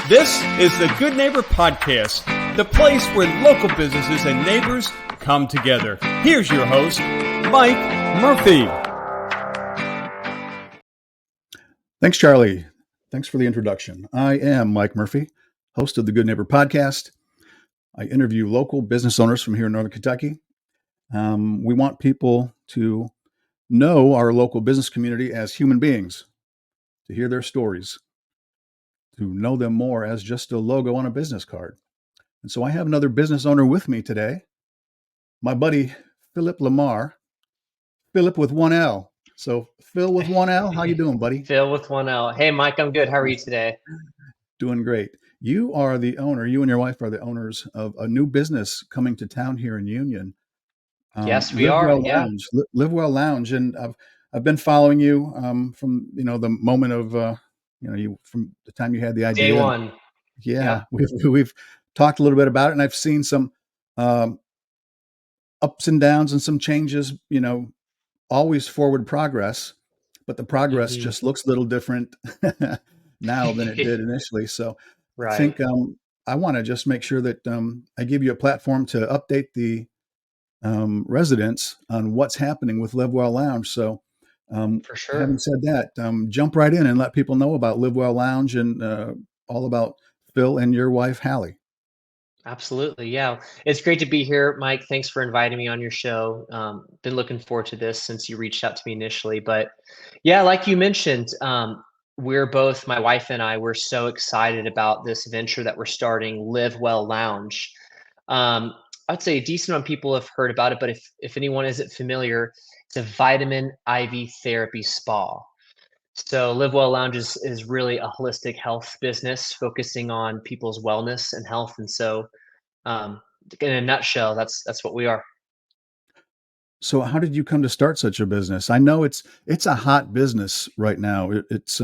This is the Good Neighbor Podcast, the place where local businesses and neighbors come together. Here's your host, Mike Murphy. Thanks, Charlie. Thanks for the introduction. I am Mike Murphy, host of the Good Neighbor Podcast. I interview local business owners from here in Northern Kentucky. We want people to know our local business community as human beings, to hear their stories, to know them more as just a logo on a business card. And so I have another business owner with me today, my buddy, Philip Lamar. Philip with one L. So Phil with one L, how you doing, buddy? Phil with one L. Hey, Mike, I'm good. How are you today? Doing great. You are the owner, you and your wife are the owners of a new business coming to town here in Union. Yes, we are. Lounge, Live Well Lounge, and I've been following you from the moment of you from the time you had the idea. Day one. Yeah, we've talked a little bit about it, and I've seen some ups and downs and some changes. Always forward progress, but the progress just looks a little different now than it did initially. So right. I think I want to just make sure that I give you a platform to update the residents on what's happening with Live Well Lounge. So for sure. Having said that, jump right in and let people know about Live Well Lounge and all about Phil and your wife, Halle. Absolutely. Yeah. It's great to be here, Mike. Thanks for inviting me on your show. Been looking forward to this since you reached out to me initially. But yeah, like you mentioned, we're both, my wife and I, we're so excited about this venture that we're starting, Live Well Lounge. I'd say a decent amount of people have heard about it, but if anyone isn't familiar, it's a vitamin IV therapy spa. So Live Well Lounge is really a holistic health business focusing on people's wellness and health. And so in a nutshell, that's what we are. So how did you come to start such a business? I know it's a hot business right now. It's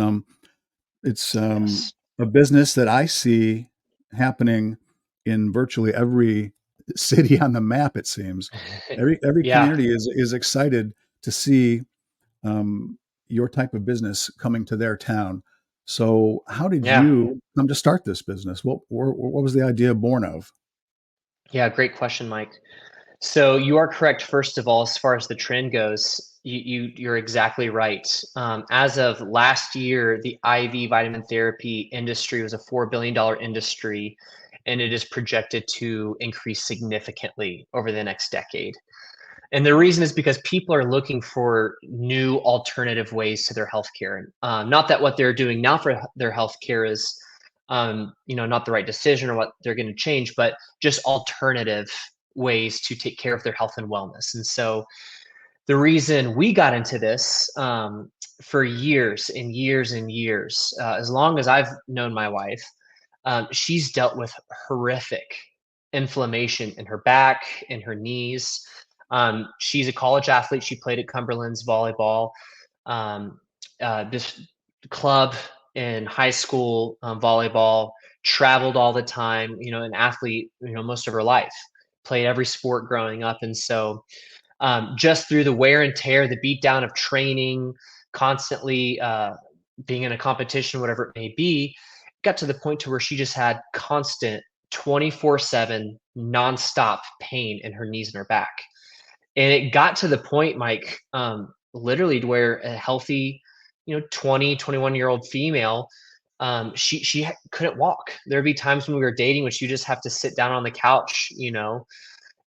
Yes. a business that I see happening in virtually every city on the map. It seems every Yeah. community is excited to see your type of business coming to their town. So how did Yeah. you come to start this business? What was the idea born of? Yeah. Great question, Mike. So you are correct. First of all, as far as the trend goes, you're exactly right. As of last year, the IV vitamin therapy industry was a $4 billion industry, and it is projected to increase significantly over the next decade. And the reason is because people are looking for new alternative ways to their healthcare. Not that what they're doing now for their healthcare is, not the right decision or what they're going to change, but just alternative ways to take care of their health and wellness. And so the reason we got into this for years and years and years, as long as I've known my wife, she's dealt with horrific inflammation in her back, in her knees. She's a college athlete. She played at Cumberland's volleyball. This club in high school volleyball, traveled all the time, an athlete, most of her life, played every sport growing up. And so just through the wear and tear, the beat down of training, constantly being in a competition, whatever it may be, got to the point to where she just had constant 24/7 nonstop pain in her knees and her back. And it got to the point, Mike, literally to where a healthy, 20, 21-year-old female, she couldn't walk. There'd be times when we were dating, which you just have to sit down on the couch,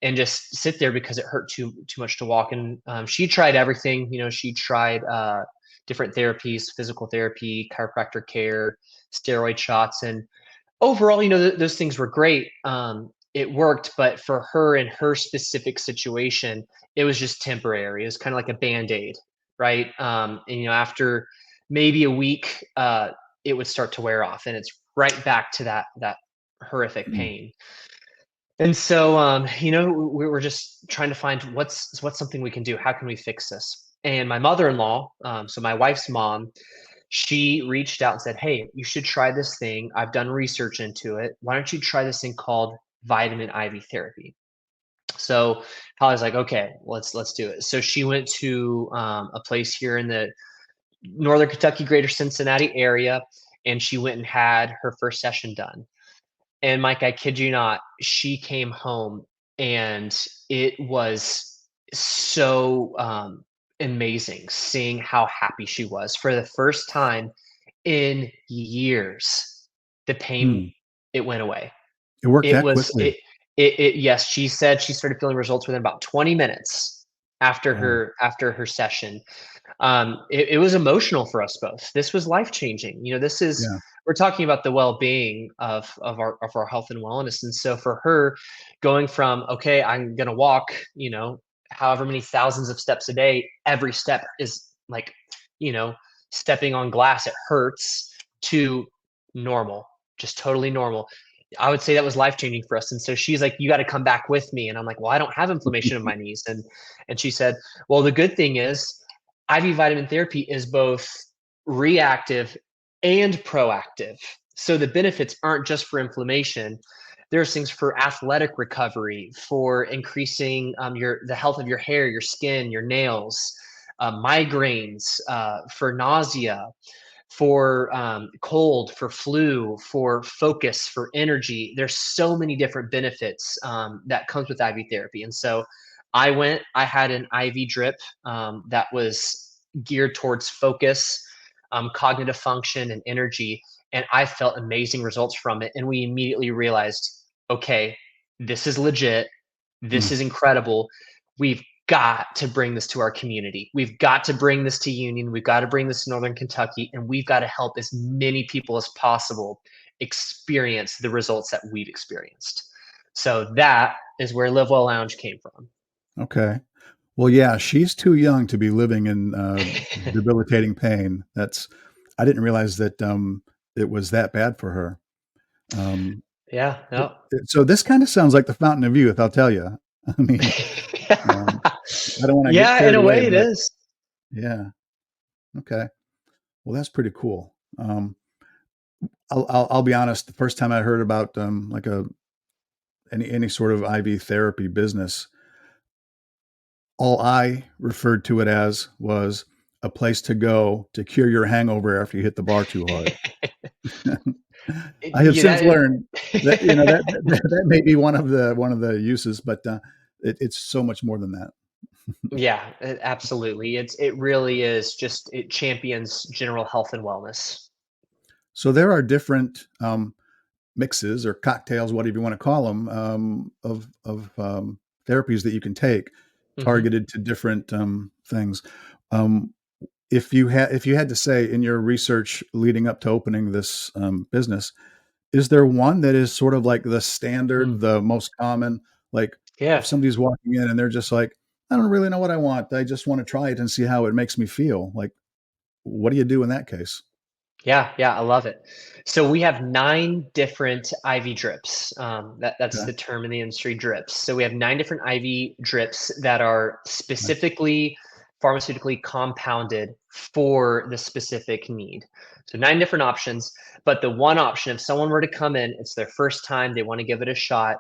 and just sit there because it hurt too much to walk. And she tried everything. She tried different therapies, physical therapy, chiropractor care, steroid shots, and overall, those things were great. It worked, but for her in her specific situation, it was just temporary. It was kind of like a Band-Aid, right? And after maybe a week, it would start to wear off, and it's right back to that horrific pain. And so, we were just trying to find what's something we can do. How can we fix this? And my mother-in-law, so my wife's mom, she reached out and said, "Hey, you should try this thing. I've done research into it. Why don't you try this thing called vitamin IV therapy?" So Holly's like, "Okay, let's do it." So she went to a place here in the Northern Kentucky, Greater Cincinnati area, and she went and had her first session done. And Mike, I kid you not, she came home and it was so amazing seeing how happy she was. For the first time in years, the pain, Hmm. it went away. It worked It that was quickly. yes, she said she started feeling results within about 20 minutes Wow. after her session. It was emotional for us both. This was life changing. This is Yeah. we're talking about the well being of our health and wellness, and so for her, going from okay, I'm gonna walk, however many thousands of steps a day, every step is like, you know, stepping on glass. It hurts to normal, just totally normal. I would say that was life changing for us. And so she's like, "You got to come back with me." And I'm like, "Well, I don't have inflammation in my knees." And she said, "Well, the good thing is IV vitamin therapy is both reactive and proactive. So the benefits aren't just for inflammation. There's things for athletic recovery, for increasing the health of your hair, your skin, your nails, migraines, for nausea, for cold, for flu, for focus, for energy. There's so many different benefits that comes with IV therapy." And so I had an IV drip that was geared towards focus, cognitive function, and energy. And I felt amazing results from it. And we immediately realized, okay, this is legit. Hmm. This is incredible. We've got to bring this to our community. We've got to bring this to Union. We've got to bring this to Northern Kentucky, and we've got to help as many people as possible experience the results that we've experienced. So that is where Live Well Lounge came from. Okay. Well, yeah, she's too young to be living in debilitating pain. I didn't realize that it was that bad for her. Um, Yeah, no. so this kind of sounds like the Fountain of Youth, I'll tell you. I mean, um, I don't want to get Yeah, in carried a away, way it but is. yeah, okay. Well, that's pretty cool. I'll be honest. The first time I heard about like any sort of IV therapy business, all I referred to it as was a place to go to cure your hangover after you hit the bar too hard. I have Yeah, since that learned that that may be one of the uses, but it's so much more than that. yeah, absolutely. It really is just it champions general health and wellness. So there are different mixes or cocktails, whatever you want to call them, of therapies that you can take Mhm. targeted to different things. Um, if you had to say in your research leading up to opening this business, is there one that is sort of like the Mm. standard, the most common? Like if Yeah. somebody's walking in and they're just like, I don't really know what I want. I just want to try it and see how it makes me feel. Like, what do you do in that case? Yeah, yeah, I love it. So we have 9 different IV drips. That's Okay. the term in the industry, drips. So we have 9 different IV drips that are Right. specifically pharmaceutically compounded for the specific need. So 9 different options, but the one option, if someone were to come in, it's their first time, they want to give it a shot.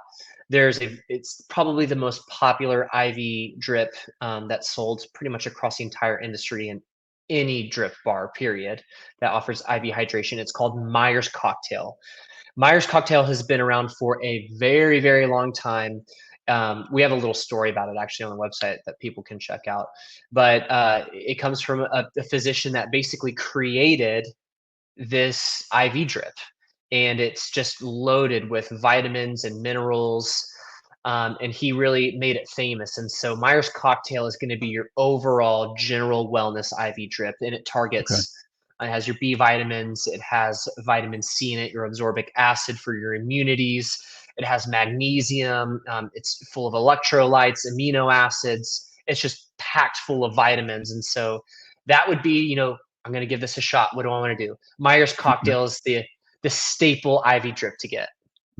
It's probably the most popular IV drip that's sold pretty much across the entire industry in any drip bar, period, that offers IV hydration. It's called Myers Cocktail. Myers Cocktail has been around for a very, very long time. We have a little story about it actually on the website that people can check out. But it comes from a physician that basically created this IV drip, and it's just loaded with vitamins and minerals. And he really made it famous. And so Myers Cocktail is going to be your overall general wellness IV drip, and it Okay. targets. It has your B vitamins. It has vitamin C in it, your absorbic acid for your immunities. It has magnesium. It's full of electrolytes, amino acids. It's just packed full of vitamins. And so that would be, I'm going to give this a shot. What do I want to do? Myers Okay. Cocktail is the staple IV drip to get.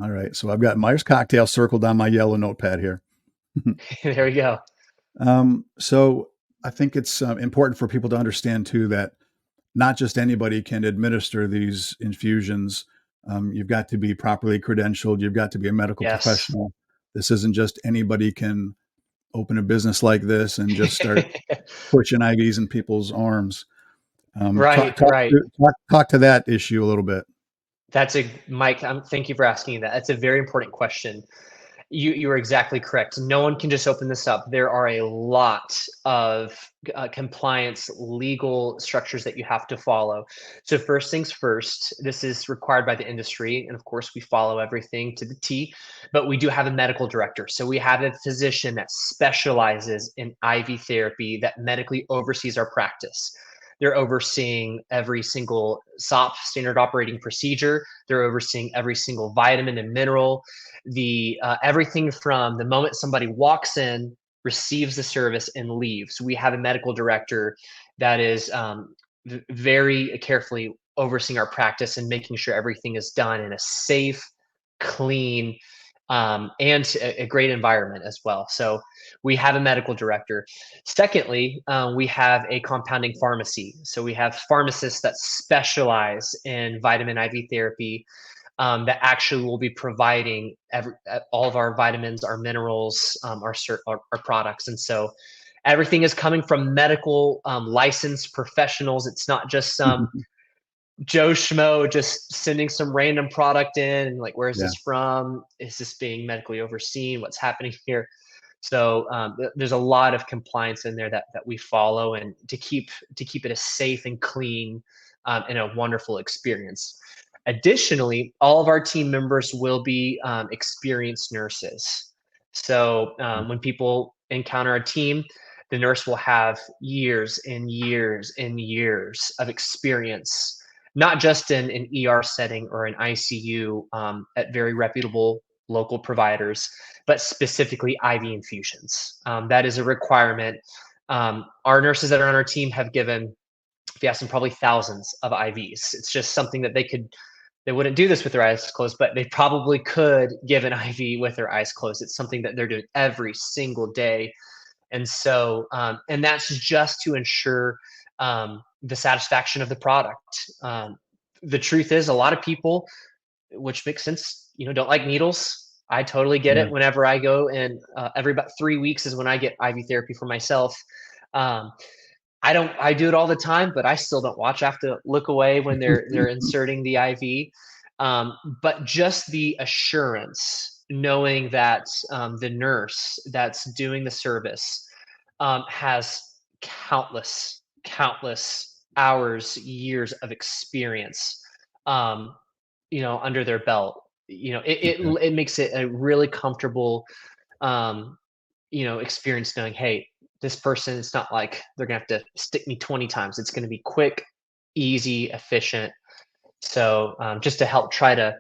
All right. So I've got Myers cocktail circled on my yellow notepad here. There we go. So I think it's important for people to understand too that not just anybody can administer these infusions. You've got to be properly credentialed. You've got to be a medical Yes. professional. This isn't just anybody can open a business like this and just start pushing IVs in people's arms. Talk, Right, talk, right. talk to that issue a little bit. Mike, thank you for asking that. That's a very important question. You are exactly correct. No one can just open this up. There are a lot of compliance legal structures that you have to follow. So first things first, this is required by the industry, and of course we follow everything to the T. But we do have a medical director. So we have a physician that specializes in IV therapy that medically oversees our practice. They're overseeing every single SOP, standard operating procedure. They're overseeing every single vitamin and mineral, the everything from the moment somebody walks in, receives the service, and leaves. We have a medical director that is very carefully overseeing our practice and making sure everything is done in a safe, clean, and a great environment as well. So we have a medical director. Secondly, we have a compounding pharmacy. So we have pharmacists that specialize in vitamin IV therapy, that actually will be providing all of our vitamins, our minerals, our products. And so everything is coming from medical licensed professionals. It's not just some Joe Schmo just sending some random product in and like, where's Yeah. this from? Is this being medically overseen? What's happening here? So there's a lot of compliance in there that we follow, and to keep it a safe and clean and a wonderful experience. Additionally, all of our team members will be experienced nurses. So when people encounter our team, the nurse will have years and years and years of experience, not just in an ER setting or an ICU at very reputable local providers, but specifically IV infusions. That is a requirement. Our nurses that are on our team have given, if you ask them, probably thousands of IVs. It's just something that they wouldn't do this with their eyes closed, but they probably could give an IV with their eyes closed. It's something that they're doing every single day. And so, and that's just to ensure the satisfaction of the product. The truth is, a lot of people, which makes sense, don't like needles. I totally get Yeah. it. Whenever I go, and every about 3 weeks is when I get IV therapy for myself. Um, I do it all the time, but I still don't watch. I have to look away when they're inserting the IV. But just the assurance, knowing that the nurse that's doing the service has countless hours, years of experience, under their belt. Okay. It makes it a really comfortable, um, experience, knowing, hey, this person, it's not like they're gonna have to stick me 20 times. It's gonna be quick, easy, efficient. So just to help try to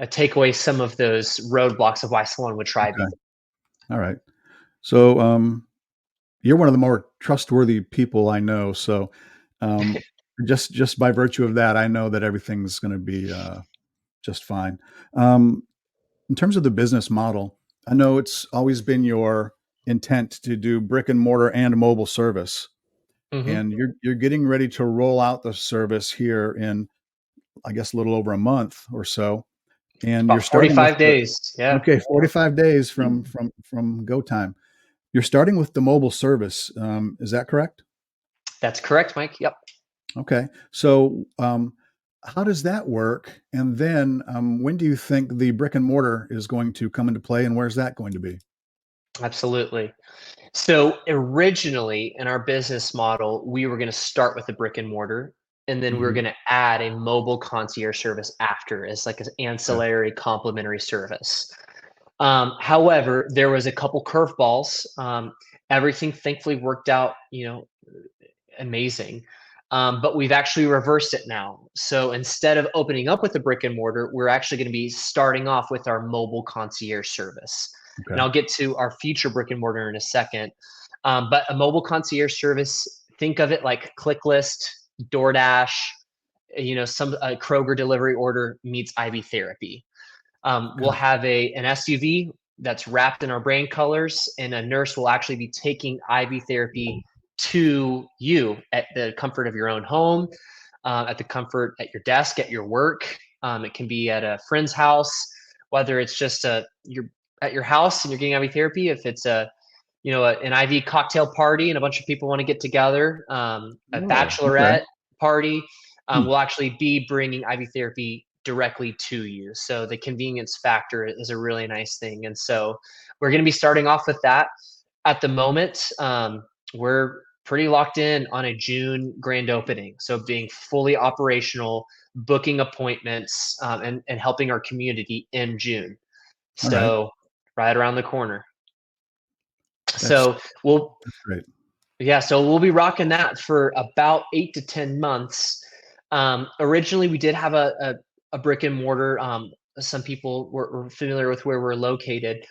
take away some of those roadblocks of why someone would try me. Okay. All right. So, you're one of the more trustworthy people I know. So, um, just by virtue of that, I know that everything's going to be just fine. Um, in terms of the business model, I know it's always been your intent to do brick and mortar and mobile service, Hmm. and you're getting ready to roll out the service here in, I guess, a little over a month or so, and you're About starting with 45 days. Yeah, 45 days from go time. You're starting with the mobile service. Is that correct? that's correct, Mike. Yep. Okay. So, how does that work? And then, when do you think the brick and mortar is going to come into play, and where's that going to be? Absolutely. So originally in our business model, we were going to start with the brick and mortar, and then we were Hmm. going to add a mobile concierge service after as like an Okay. ancillary complimentary service. However, there was a couple curveballs. Everything thankfully worked out, amazing. But we've actually reversed it now. So instead of opening up with the brick and mortar, we're actually going to be starting off with our mobile concierge service. And Okay. I'll get to our future brick and mortar in a second. But a mobile concierge service, think of it like ClickList, DoorDash, some Kroger delivery order meets IV therapy. We'll Okay. have an SUV that's wrapped in our brand colors, and a nurse will actually be taking IV therapy to you at the comfort of your own home, at the comfort at your desk, at your work. It can be at a friend's house, whether it's just you're at your house and you're getting IV therapy. If it's an IV cocktail party and a bunch of people want to get together, a Oh, okay. bachelorette party, Hmm. we'll actually be bringing IV therapy directly to you. So the convenience factor is a really nice thing. And so we're going to be starting off with that at the moment. We're pretty locked in on a June grand opening. So being fully operational, booking appointments, and helping our community in June. All right. So right around the corner. That's So we'll great. Yeah, so we'll be rocking that for about 8 to 10 months. Originally, we did have a brick and mortar. Some people were familiar with where we're located.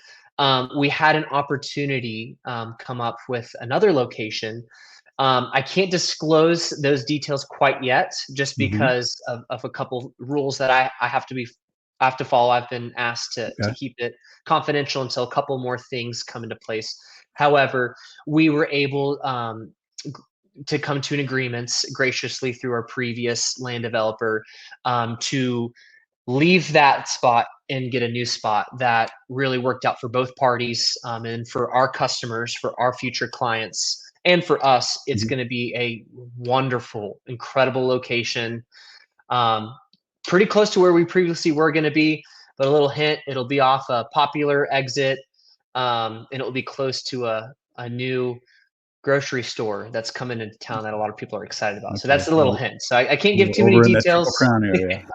We had an opportunity come up with another location. I can't disclose those details quite yet, just Hmm. because of a couple rules that I have to follow. I've been asked to Okay. keep it confidential until a couple more things come into place. However, we were able to come to an agreement graciously through our previous land developer to leave that spot and get a new spot that really worked out for both parties, and for our customers, for our future clients, and for us. It's Mhm. going to be a wonderful, incredible location, um, pretty close to where we previously were going to be. But a little hint, it'll be off a popular exit, and it'll be close to a new grocery store that's coming into town that a lot of people are excited about. So Okay. that's a little hint. So I can't give too many Over in that Triple details. Crown area.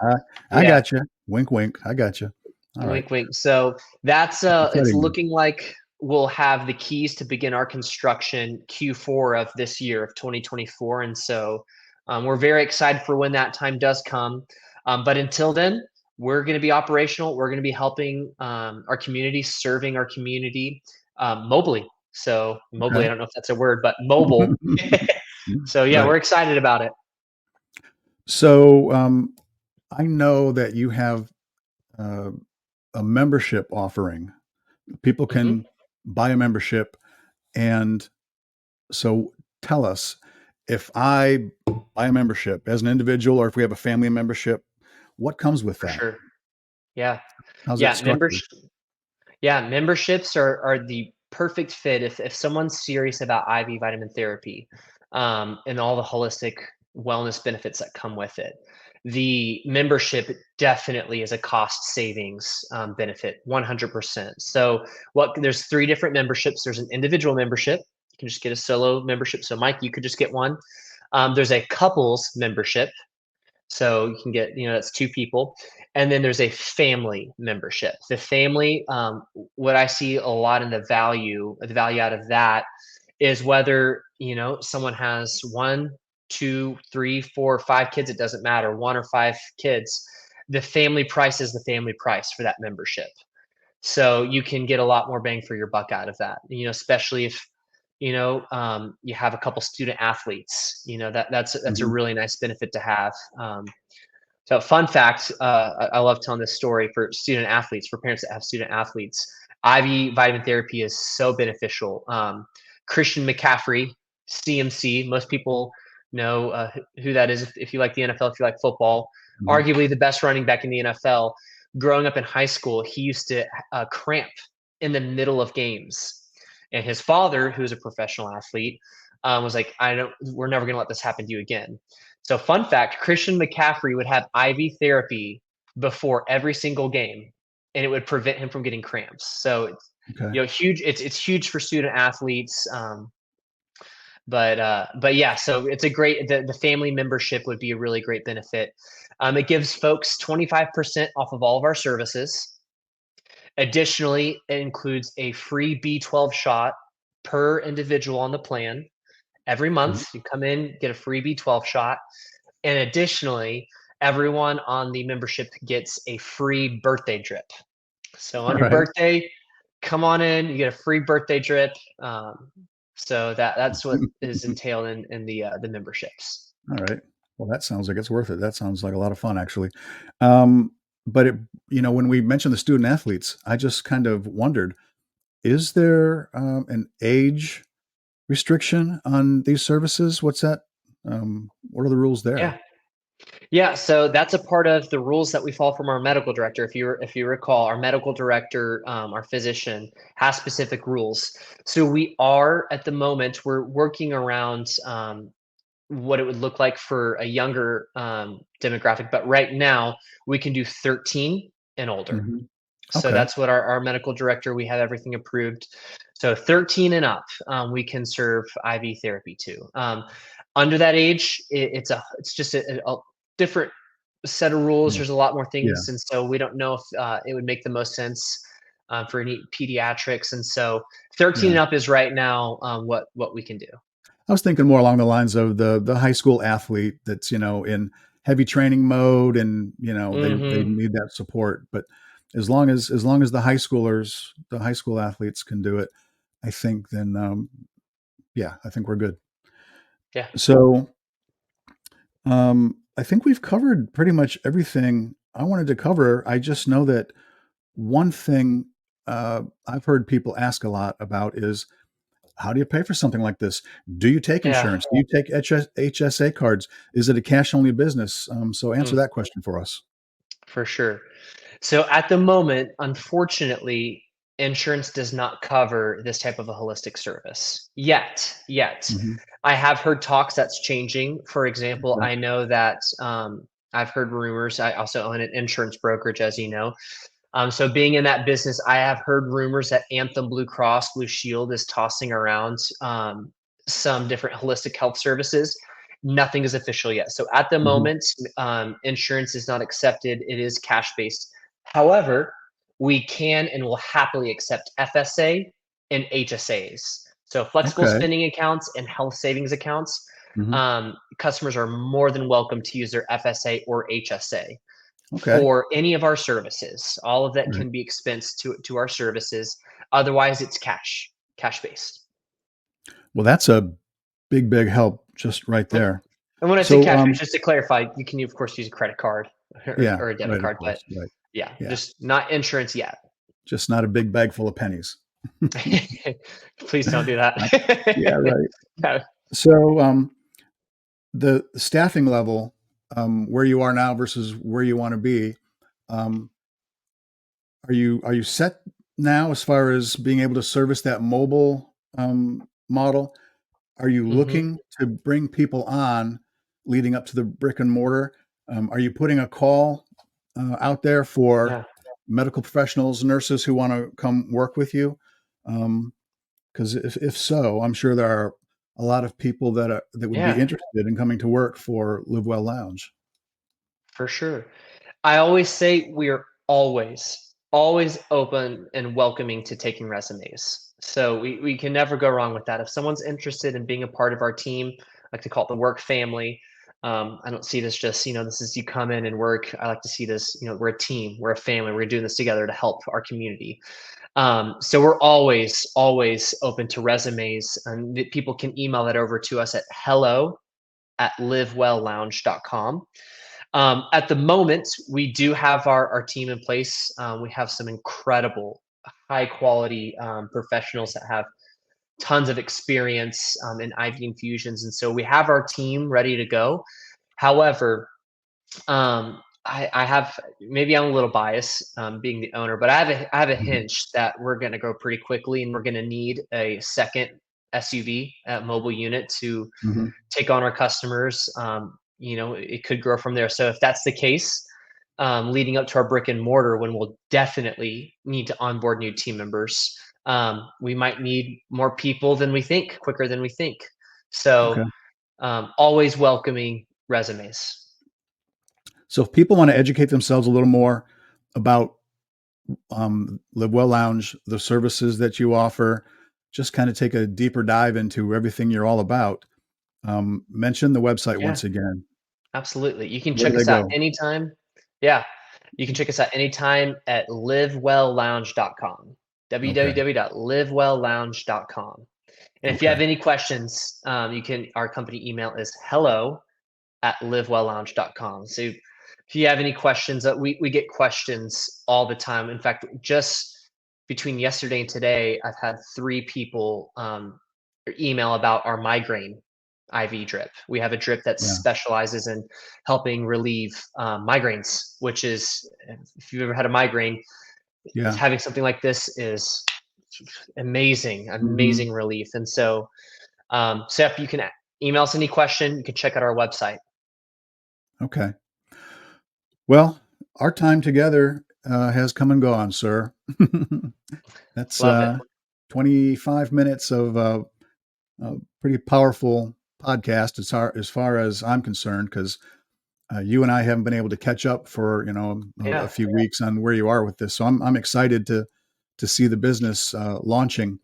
I Yeah, got you. Wink, wink. I got you. All right. wink, wink. So that's That's it's exciting. looking like we'll have the keys to begin our construction Q4 of this year of 2024, and so we're very excited for when that time does come. But until then, we're going to be operational. We're going to be helping our community, serving our community mobily. So mobily, Okay. I don't know if that's a word, but mobile. So yeah, Right. we're excited about it. So I know that you have uh, a membership offering. People Hmm. can buy a membership. And so tell us, if I buy a membership as an individual, or if we have a family membership, what comes with For that? sure. Yeah. How's that Yeah. structured? Yeah, memberships are the perfect fit if someone's serious about IV vitamin therapy, and all the holistic wellness benefits that come with it. The membership definitely is a cost savings benefit, 100%. So there's three different memberships. There's an individual membership. You can just get a solo membership. So Mike, you could just get one. There's a couples membership. So you can get, that's two people. And then there's a family membership. The family, what I see a lot in the value out of that is whether, someone has one, two, three, four, 5 kids, it doesn't matter, one or 5 kids. The family price is the family price for that membership. So you can get a lot more bang for your buck out of that, especially if, you have a couple student athletes, that's a Mhm. really nice benefit to have. So fun fact, I love telling this story for student athletes, for parents that have student athletes. IV vitamin therapy is so beneficial. Christian McCaffrey, CMC, most people know who that is if you like the NFL, if you like football. Mhm. Arguably the best running back in the NFL. Growing up in high school, he used to cramp in the middle of games. And his father, who's a professional athlete, was like, we're never going to let this happen to you again. So fun fact, Christian McCaffrey would have IV therapy before every single game, and it would prevent him from getting cramps. So it's, Okay. huge. It's huge for student athletes. But yeah, so it's a great, the family membership would be a really great benefit. It gives folks 25% off of all of our services. Additionally, it includes a free B12 shot per individual on the plan. Every Okay. month, you come in, get a free B12 shot. And additionally, everyone on the membership gets a free birthday drip. So on All your right. birthday, come on in, you get a free birthday drip. So that's what is entailed in the memberships. All right. Well, that sounds like it's worth it. That sounds like a lot of fun, actually. Um, but when we mentioned the student athletes, I just kind of wondered: is there an age restriction on these services? What's that? What are the rules Yeah. there? Yeah, so that's a part of the rules that we follow from our medical director. If you recall, our medical director, our physician, has specific rules. So we are at the moment we're working around what it would look like for a younger demographic. But right now, we can do 13 and older. Hmm. So Okay. that's what our medical director, we have everything approved. So 13 and up, we can serve IV therapy too. Under that age, it's just a different set of rules. Yeah. There's a lot more Yeah. things, and so we don't know if it would make the most sense for any pediatrics. And so 13 Yeah. and up is right now what we can do. I was thinking more along the lines of the high school athlete that's, in heavy training mode, and, they Hmm. need that support. But as long as the high school athletes can do it, I think then, yeah, I think we're good. Yeah, So, I think we've covered pretty much everything I wanted to cover. I just know that one thing I've heard people ask a lot about is, how do you pay for something like this? Do you take yeah. insurance? Do you take HSA cards? Is it a cash only business? So answer Mm, that question for us. for sure. So at the moment, unfortunately, insurance does not cover this type of a holistic service yet. Hmm. I have heard talks that's changing. For example, Yeah. I know that I've heard rumors. I also own an insurance brokerage, as you know. So being in that business, I have heard rumors that Anthem Blue Cross Blue Shield is tossing around some different holistic health services. Nothing is official yet. So at the Hmm. moment, insurance is not accepted. It is cash based. However, we can and will happily accept FSA and HSAs. So flexible Okay. spending accounts and health savings accounts. Hmm. Customers are more than welcome to use their FSA or HSA Okay. for any of our services. All of that Right. can be expensed to our services. Otherwise, it's cash based. Well, that's a big help just right Yep. there. And when I say So, cash based, just to clarify, you can of course use a credit card yeah, or a debit right. Of card, but course. Right. yeah, Yeah. just not insurance yet. Just not a big bag full of pennies. Please don't do that. Yeah. Right. No. So, the staffing level, where you are now versus where you want to be, um, are you set now as far as being able to service that mobile model? Are you Mhm. looking to bring people on leading up to the brick and mortar? Are you putting a call out there for Yeah. medical professionals, nurses who want to come work with you? Because if so, I'm sure there are a lot of people that would be Yeah, interested in coming to work for Live Well Lounge. for sure. I always say we are always open and welcoming to taking resumes. So we can never go wrong with that. If someone's interested in being a part of our team, I like to call it the work family. I don't see this just, this is you come in and work. I like to see this, we're a team, we're a family, we're doing this together to help our community. So we're always open to resumes, and people can email that over to us at hello@livewelllounge.com. At the moment, we do have our team in place. We have some incredible, high quality professionals that have tons of experience in IV infusions. And so we have our team ready to go. However, I have, maybe I'm a little biased being the owner, but I have a Mhm. hunch that we're going to grow pretty quickly, and we're going to need a second SUV mobile unit to Mhm. take on our customers. It could grow from there. So if that's the case, leading up to our brick and mortar, when we'll definitely need to onboard new team members, we might need more people than we think, quicker than we think. So Okay. always welcoming resumes. So if people want to educate themselves a little more about Live Well Lounge, the services that you offer, just kind of take a deeper dive into everything you're all about, mention the website Yeah, once again. absolutely. You can Where do check they us out go? anytime. Yeah, you can check us out anytime at livewelllounge.com. Okay. www.livewelllounge.com. And if you Okay. have any questions, our company email is hello@livewelllounge.com. So if you have any questions, we get questions all the time. In fact, just between yesterday and today, I've had 3 people email about our migraine IV drip. We have a drip that Yeah. specializes in helping relieve migraines, which is, if you've ever had a migraine, Yeah. having something like this is Hmm. amazing relief. And so, so if you can email us any question. You can check out our website. Okay. Well, our time together has come and gone, sir. That's Love it. 25 minutes of a pretty powerful podcast as far as I'm concerned, because you and I haven't been able to catch up for a Yeah. few weeks on where you are with this. So I'm excited to see the business launching,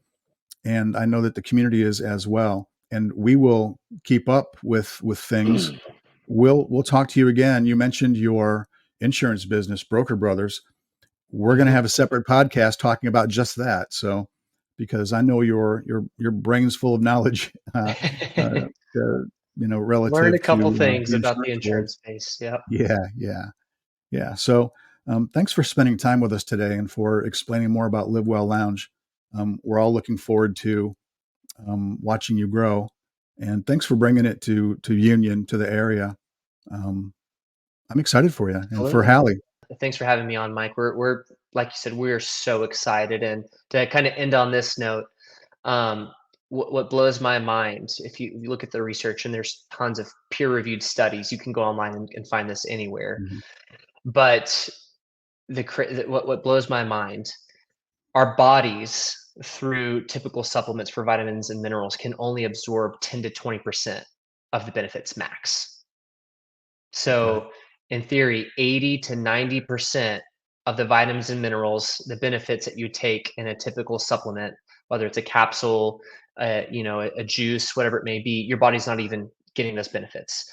and I know that the community is as well. And we will keep up with things. We'll talk to you again. You mentioned your insurance business, Broker Brothers. We're going to have a separate podcast talking about just that. So, because I know your brain's full of knowledge, Learned a relative to couple things the about the insurance world. insurance space. Yep. Yeah. So, thanks for spending time with us today and for explaining more about Live Well Lounge. We're all looking forward to watching you grow, and thanks for bringing it to Union, to the area. I'm excited for you and for Absolutely. Halle. Thanks for having me on, Mike. We're like you said, we're so excited. And to kind of end on this note, what blows my mind, if you look at the research, and there's tons of peer-reviewed studies, you can go online and find this anywhere. Mhm. But what blows my mind, our bodies, through typical supplements for vitamins and minerals, can only absorb 10 to 20% of the benefits max. Okay. So, in theory, 80 to 90% of the vitamins and minerals, the benefits that you take in a typical supplement, whether it's a capsule, a juice, whatever it may be, your body's not even getting those benefits.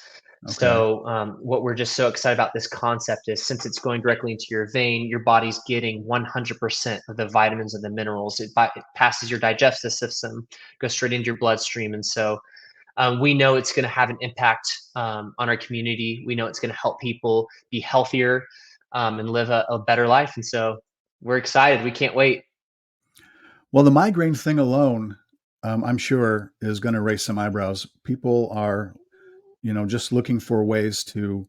Okay. So, what we're just so excited about this concept is, since it's going directly into your vein, your body's getting 100% of the vitamins and the minerals. It passes your digestive system, goes straight into your bloodstream, and so we know it's going to have an impact on our community. We know it's going to help people be healthier and live a better life. And so we're excited. We can't wait. Well, the migraine thing alone, I'm sure, is going to raise some eyebrows. People are, just looking for ways to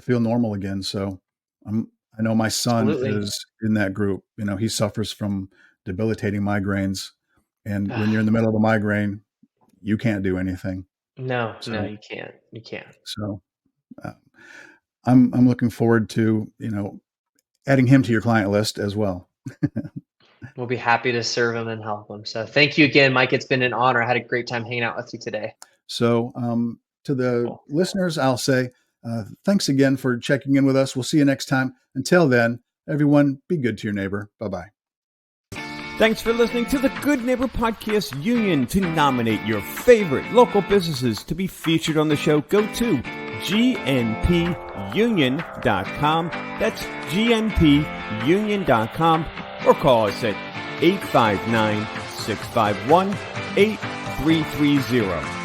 feel normal again. So, I know my son Absolutely. is in that group. He suffers from debilitating migraines, and when you're in the middle of a migraine, you can't do anything. No, So, you can't. You can't. so uh, I'm looking forward to adding him to your client list as well. We'll be happy to serve them and help them. So thank you again, Mike. It's been an honor. I had a great time hanging out with you today. So, to the Cool. listeners, I'll say thanks again for checking in with us. We'll see you next time. Until then, everyone, be good to your neighbor. Bye-bye. Thanks for listening to the Good Neighbor Podcast Union. To nominate your favorite local businesses to be featured on the show, go to gnpunion.com. That's gnpunion.com, or call us at 859-651-8330.